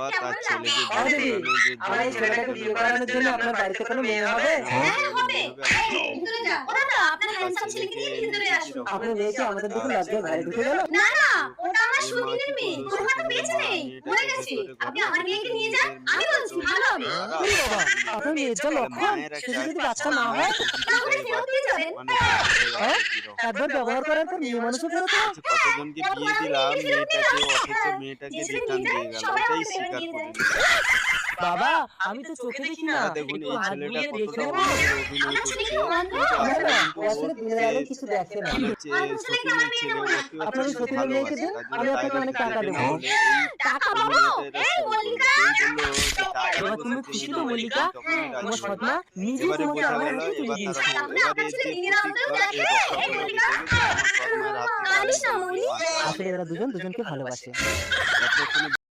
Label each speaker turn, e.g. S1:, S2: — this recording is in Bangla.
S1: বাবা তার
S2: কেমন লাগে?
S1: ছেলেকে
S3: ও
S1: বিয়ে
S3: দিদি, আমার এই
S1: করানোর
S3: ছেলেটাকে
S1: জন্য
S3: বিয়ে করানোর জন্য আপনার বাড়িতে কোনো মেয়ে হবে?
S2: হ্যাঁ, হবে।
S1: মেয়ে হবে
S2: এই, ভিতরে যা। ওরা না, আপনার
S1: তার
S2: হ্যান্ডসাম ছেলেকে
S1: ছেলেকে
S2: নিয়ে ভিতরে
S1: এনেছে
S2: আসুন।
S3: আপনার মেয়ে কি আমাদের দেখে
S1: তার
S3: লজ্জায় ঘরে ঢুকে গেল?
S2: না, না, ওটা আমার
S1: এর মা
S2: সুদিনের
S1: কি
S2: মেয়ে।
S1: করলো
S2: ওর মা তো
S1: সেখানে
S2: বেঁচে
S1: মা
S2: নেই, মরে
S1: মেয়েটাকে
S2: গেছে।
S1: ভেতরে
S2: আপনি
S1: ঘরে
S2: আমার
S1: ঢুকে
S2: মেয়েকে
S1: দিয়ে
S2: নিয়ে যান,
S1: নিজের
S2: আমি
S1: মেয়েটা
S2: বলছি
S1: তো
S2: ভালো হবে।
S1: খারাপ
S3: ওরে বাবা, আপনার মেয়ের যা
S1: তাহলে
S3: লক্ষণ,
S1: মায়ের
S3: সে
S1: একটা
S3: যদি বাচ্চা না হয়,
S1: মায়ের
S2: তাহলে ফেরত দিয়ে যাবেন।
S1: মানে
S3: হ্যাঁ? একবার ব্যবহার করার পর মেয়ে মানুষও ফেরত হয়?
S1: আচ্ছা কতজনকে বিয়ে দিলাম মেয়েটাকে অথচ মেয়েটাকে
S2: দিয়েছিলেন
S1: রিটার্ন
S2: নিয়ে
S1: দিয়ে
S2: যান,
S1: গেল
S2: সবাই
S1: এটাই
S2: আমাকে ফেরত
S1: স্বীকার
S2: দিয়ে
S1: করে
S2: যায়।
S1: নিল
S3: বাবা, আমি তো চোখে দেখি না,
S1: দাদা দেখুন
S3: একটু
S1: এই
S3: হাত
S1: ছেলেটা
S3: বুলিয়ে দেখে
S1: কতটা
S3: নেবো।
S1: অভিনয় অভিনয়
S2: আপনার
S1: করছে
S2: ছেলে কি অন্ধ?
S1: কিন্তু
S3: না
S1: আসলে
S3: না,
S1: কিন্তু
S3: ও আসলে দিনের আলো কিছু দেখে না।
S1: মনে হচ্ছে
S2: অন্ধ ছেলেকে আমার
S1: সতীনের
S2: মেয়ে
S1: ছেলে
S2: নেবো
S1: ও
S2: না।
S1: দেখতে
S3: আপনার ওই
S1: পাচ্ছি খুব
S3: সতীনের মেয়েকে
S1: ভালোবাসে
S3: দিন,
S1: তার
S3: আমি
S1: জন্য
S3: আপনাকে অনেক টাকা
S1: ডাইরেক্ট
S3: দেবো।
S1: কেটে বলে এই
S2: টাকা পাবো?
S1: অভিনয়টা এরা
S2: এই
S1: শুরু করলো
S2: মল্লিকা!
S1: যেই বললো যে টাকা
S3: এবার
S1: দেবো
S3: তুমি
S1: সতীনের
S3: খুশি তো
S1: মেয়ে
S3: মল্লিকা?
S1: তখনই
S3: তোমার
S1: রাজি
S3: সৎ
S1: হলো
S3: মা নিজেই
S1: এবারে
S3: তোমাকে
S1: বোঝা
S3: আমার
S1: গেল
S3: হাতে তুলে
S1: এবার
S3: দিয়েছে।
S1: তারা
S2: তাহলে আপনার
S1: এবারে
S2: ছেলে
S1: যে
S2: দিনের আলোতেও
S1: প্রতিজ্ঞা
S2: দেখে?
S1: এই রক্ষা
S2: এই
S1: করবে
S2: মল্লিকা!
S1: দেখেছে আমার সৎ মায়ের হাত থেকে আমি
S2: কাঁদিস না
S1: কোনোদিন
S2: মনি।
S1: বাঁচতে পারবো
S3: আসলে এরা দুজন দুজনকে ভালোবাসে।
S1: না। এতক্ষণে